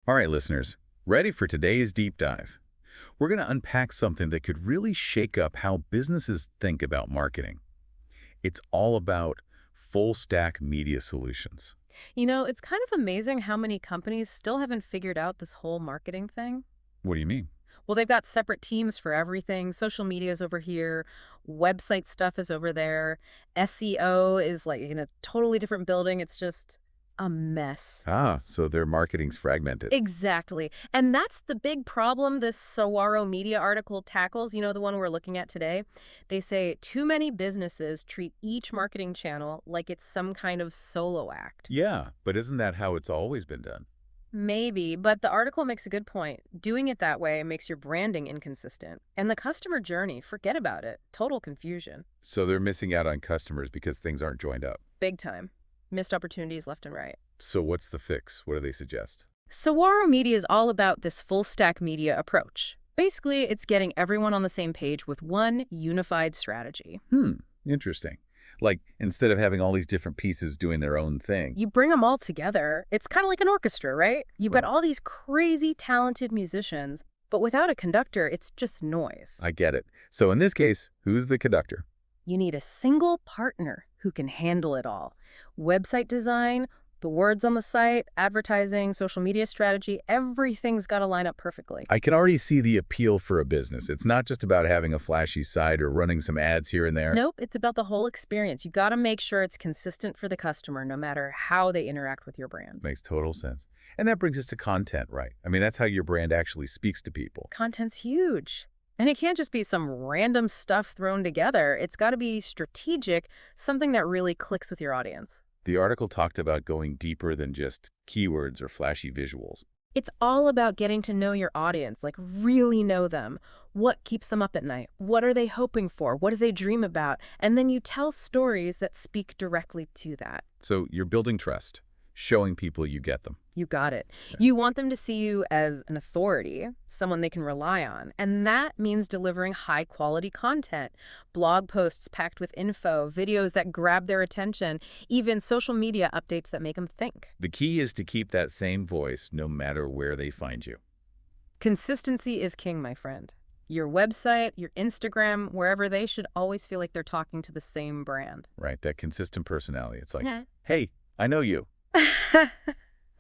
All right, listeners, ready for today's deep dive? We're going to unpack something that could really shake up how businesses think about marketing. It's all about full-stack media solutions. It's kind of amazing how many companies still haven't figured out this whole marketing thing. What do you mean? Well, they've got separate teams for everything. Social media is over here, website stuff is over there, SEO is like in a totally different building. It's just a mess. So their marketing's fragmented. Exactly. And that's the big problem this Sahuaro media article tackles, the one we're looking at today. They say too many businesses treat each marketing channel like it's some kind of solo act. Yeah, but isn't that how it's always been done? Maybe, but the article makes a good point. Doing it that way makes your branding inconsistent. And the customer journey, forget about it. Total confusion. So they're missing out on customers because things aren't joined up. Big time. Missed opportunities left and right. So what's the fix? What do they suggest? Sahuaro Media is all about this full-stack media approach. Basically, it's getting everyone on the same page with one unified strategy. Interesting. Like, instead of having all these different pieces doing their own thing. You bring them all together. It's kind of like an orchestra, right? You've got all these crazy talented musicians, but without a conductor, it's just noise. I get it. So in this case, who's the conductor? You need a single partner who can handle it all. Website design, the words on the site, advertising, social media strategy, everything's got to line up perfectly. I can already see the appeal for a business. It's not just about having a flashy site or running some ads here and there. Nope, it's about the whole experience. You got to make sure it's consistent for the customer, no matter how they interact with your brand. Makes total sense. And that brings us to content, right? I mean, that's how your brand actually speaks to people. Content's huge. And it can't just be some random stuff thrown together. It's got to be strategic, something that really clicks with your audience. The article talked about going deeper than just keywords or flashy visuals. It's all about getting to know your audience, like really know them. What keeps them up at night? What are they hoping for? What do they dream about? And then you tell stories that speak directly to that. So you're building trust, showing people you get them. You got it. Yeah. You want them to see you as an authority, someone they can rely on. And that means delivering high-quality content, blog posts packed with info, videos that grab their attention, even social media updates that make them think. The key is to keep that same voice no matter where they find you. Consistency is king, my friend. Your website, your Instagram, wherever, they should always feel like they're talking to the same brand. Right, that consistent personality. It's like, Yeah. hey, I know you.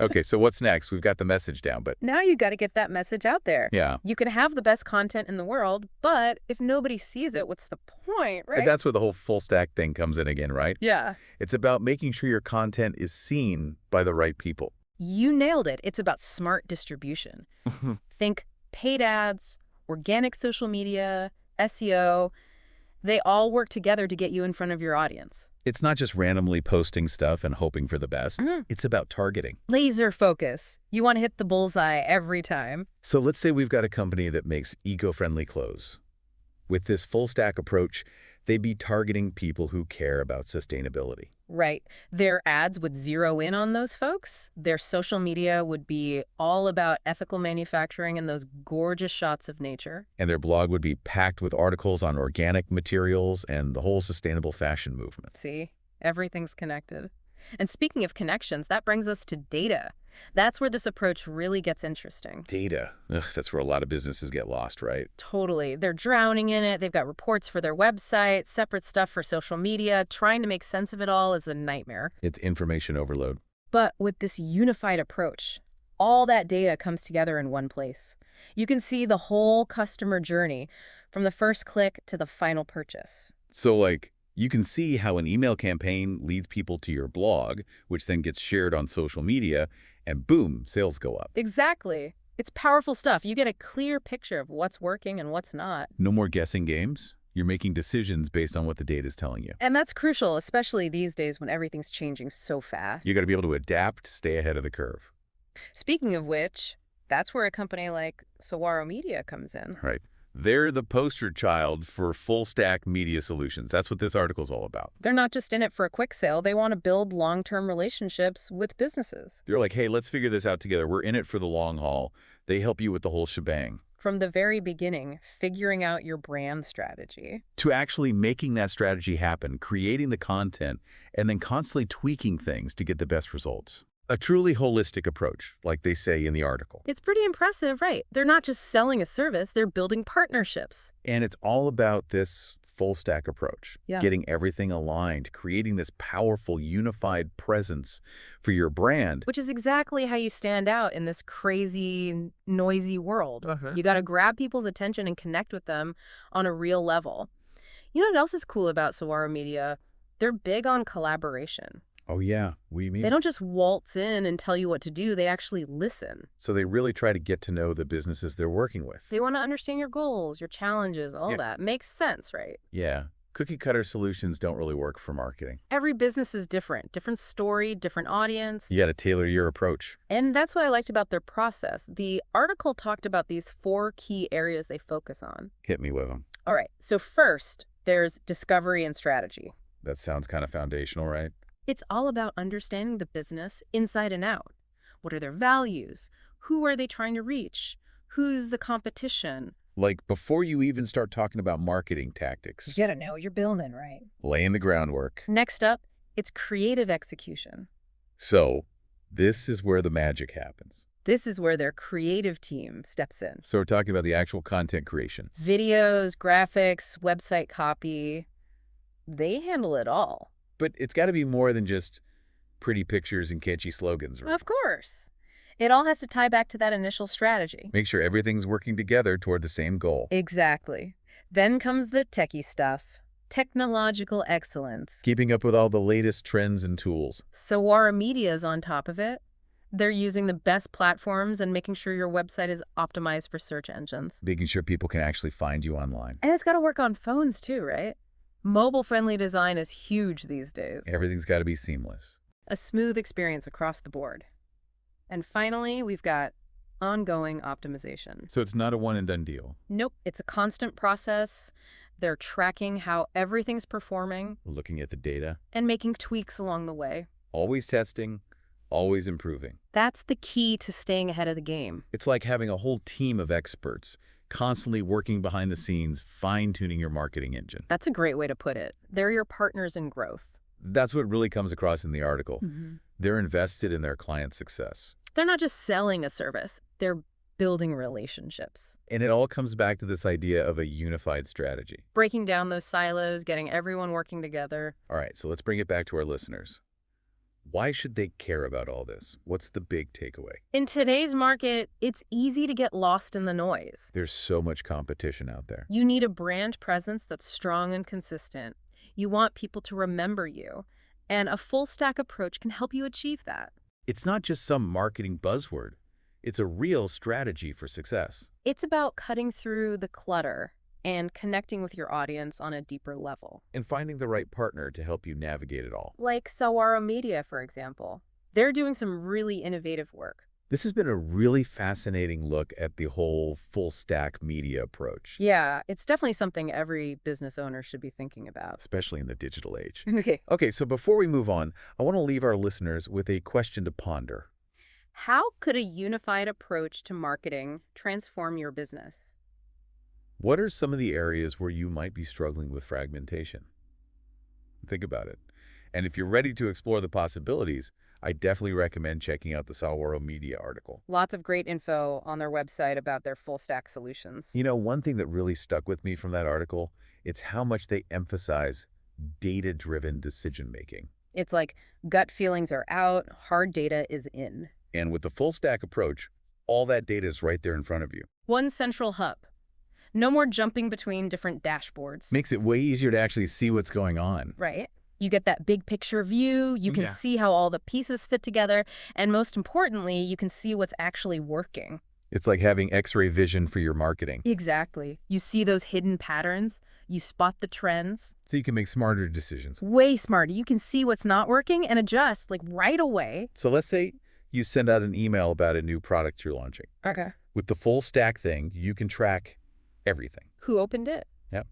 Okay, so what's next? We've got the message down, but Now you got to get that message out there. yeah. You can have the best content in the world, but if nobody sees it, what's the point, right? And that's where the whole full stack thing comes in again, right? Yeah. It's about making sure your content is seen by the right people. You nailed it. It's about smart distribution. Think paid ads, organic social media, SEO. They all work together to get you in front of your audience. It's not just randomly posting stuff and hoping for the best. It's about targeting. Laser focus. You want to hit the bullseye every time. So let's say we've got a company that makes eco-friendly clothes. With this full stack approach, they'd be targeting people who care about sustainability. Right. Their ads would zero in on those folks. Their social media would be all about ethical manufacturing and those gorgeous shots of nature. And their blog would be packed with articles on organic materials and the whole sustainable fashion movement. See, everything's connected. And speaking of connections, that brings us to data. That's where this approach really gets interesting. Data. Ugh, that's where a lot of businesses get lost, right? Totally. They're drowning in it. They've got reports for their website, separate stuff for social media. Trying to make sense of it all is a nightmare. It's information overload. But with this unified approach, all that data comes together in one place. You can see the whole customer journey from the first click to the final purchase. So, like, you can see how an email campaign leads people to your blog, which then gets shared on social media, and boom, sales go up. Exactly. It's powerful stuff. You get a clear picture of what's working and what's not. No more guessing games. You're making decisions based on what the data is telling you. And that's crucial, especially these days when everything's changing so fast. You got to be able to adapt, stay ahead of the curve. Speaking of which, that's where a company like Sahuaro Media comes in. Right. They're the poster child for full-stack media solutions. That's what this article's all about. They're not just in it for a quick sale. They want to build long-term relationships with businesses. They're like, hey, let's figure this out together. We're in it for the long haul. They help you with the whole shebang. From the very beginning, figuring out your brand strategy. To actually making that strategy happen, creating the content, and then constantly tweaking things to get the best results. A truly holistic approach, like they say in the article. It's pretty impressive, right? They're not just selling a service, they're building partnerships. And it's all about this full stack approach, Yeah. getting everything aligned, creating this powerful, unified presence for your brand. Which is exactly how you stand out in this crazy, noisy world. Uh-huh. You got to grab people's attention and connect with them on a real level. You know what else is cool about Sahuaro Media? They're big on collaboration. Oh, yeah. What do you mean? They don't just waltz in and tell you what to do, they actually listen. So they really try to get to know the businesses they're working with. They want to understand your goals, your challenges, all Yeah. that. Makes sense, right? Yeah. Cookie-cutter solutions don't really work for marketing. Every business is different. Different story, different audience. You got to tailor your approach. And that's what I liked about their process. The article talked about these 4 key areas they focus on. Hit me with them. All right, so first, there's discovery and strategy. That sounds kind of foundational, right? It's all about understanding the business inside and out. What are their values? Who are they trying to reach? Who's the competition? Like before you even start talking about marketing tactics, gotta know what you're building, right? laying the groundwork. Next up, it's creative execution. So this is where the magic happens. This is where their creative team steps in. So we're talking about the actual content creation. Videos, graphics, website copy, they handle it all. But it's got to be more than just pretty pictures and catchy slogans, right? Of course. It all has to tie back to that initial strategy. Make sure everything's working together toward the same goal. Exactly. Then comes the techie stuff. Technological excellence. Keeping up with all the latest trends and tools. Sahuaro Media is on top of it. They're using the best platforms and making sure your website is optimized for search engines. Making sure people can actually find you online. And it's got to work on phones too, right? Mobile-friendly design is huge these days. Everything's got to be seamless. A smooth experience across the board. And finally, we've got ongoing optimization. So it's not a one-and-done deal. Nope, it's a constant process. They're tracking how everything's performing We're looking at the data. and making tweaks along the way. Always testing, always improving. That's the key to staying ahead of the game. It's like having a whole team of experts constantly working behind the scenes, fine-tuning your marketing engine. That's a great way to put it. They're your partners in growth. That's what really comes across in the article. Mm-hmm. They're invested in their client's success. They're not just selling a service, they're building relationships. And it all comes back to this idea of a unified strategy. Breaking down those silos, getting everyone working together. All right, so let's bring it back to our listeners. Why should they care about all this? What's the big takeaway? In today's market, it's easy to get lost in the noise. There's so much competition out there. You need a brand presence that's strong and consistent. You want people to remember you. And a full stack approach can help you achieve that. It's not just some marketing buzzword. It's a real strategy for success. It's about cutting through the clutter and connecting with your audience on a deeper level. And finding the right partner to help you navigate it all. Like Sahuaro Media, for example. They're doing some really innovative work. This has been a really fascinating look at the whole full stack media approach, Yeah, it's definitely something every business owner should be thinking about. especially in the digital age. Okay. Okay, so before we move on, I want to leave our listeners with a question to ponder. How could a unified approach to marketing transform your business? What are some of the areas where you might be struggling with fragmentation? Think about it. And if you're ready to explore the possibilities, I definitely recommend checking out the Sahuaro Media article. Lots of great info on their website about their full stack solutions. You know, one thing that really stuck with me from that article, it's how much they emphasize data-driven decision-making. It's like gut feelings are out, hard data is in. And with the full stack approach, all that data is right there in front of you. One central hub. No more jumping between different dashboards. Makes it way easier to actually see what's going on. Right? You get that big picture view, you can Yeah. see how all the pieces fit together, and most importantly, you can see what's actually working. It's like having X-ray vision for your marketing, Exactly. You see those hidden patterns, you spot the trends. so you can make smarter decisions. Way smarter. You can see what's not working and adjust like right away. So let's say you send out an email about a new product you're launching. Okay. With the full stack thing, you can track everything. Who opened it? Yep.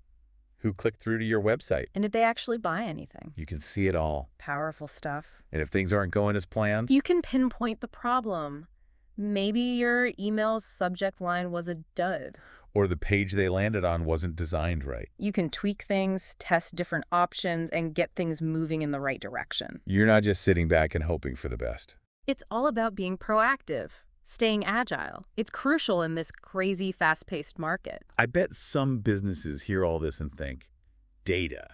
Who clicked through to your website. And did they actually buy anything? You can see it all. Powerful stuff. And if things aren't going as planned, You can pinpoint the problem. Maybe your email's subject line was a dud. or the page they landed on wasn't designed right, You can tweak things, test different options, and get things moving in the right direction. you're not just sitting back and hoping for the best. It's all about being proactive, staying agile. It's crucial in this crazy, fast-paced market. I bet some businesses hear all this and think, data.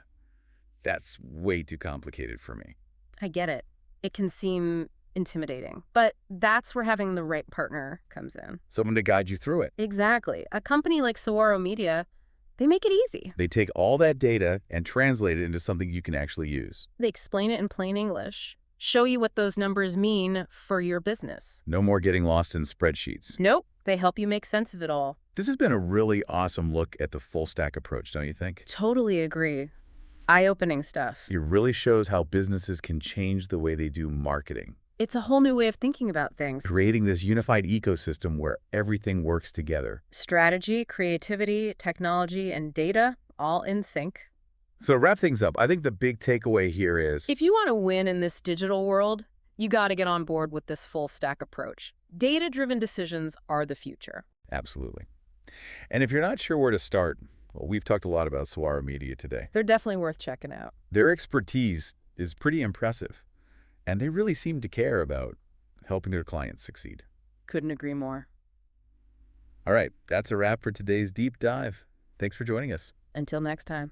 That's way too complicated for me. I get it. It can seem intimidating, but that's where having the right partner comes in. Someone to guide you through it. Exactly. A company like Sahuaro Media, they make it easy. They take all that data and translate it into something you can actually use. They explain it in plain English, show you what those numbers mean for your business. No more getting lost in spreadsheets. Nope. They help you make sense of it all. This has been a really awesome look at the full stack approach, don't you think? Totally agree. Eye-opening stuff. It really shows how businesses can change the way they do marketing, It's a whole new way of thinking about things. creating this unified ecosystem where everything works together. Strategy, creativity, technology, and data, all in sync. So to wrap things up, I think the big takeaway here is If you want to win in this digital world, you got to get on board with this full stack approach. Data-driven decisions are the future. absolutely. And if you're not sure where to start, well, we've talked a lot about Sahuaro Media today. They're definitely worth checking out. Their expertise is pretty impressive, and they really seem to care about helping their clients succeed. Couldn't agree more. All right, that's a wrap for today's deep dive. Thanks for joining us. Until next time.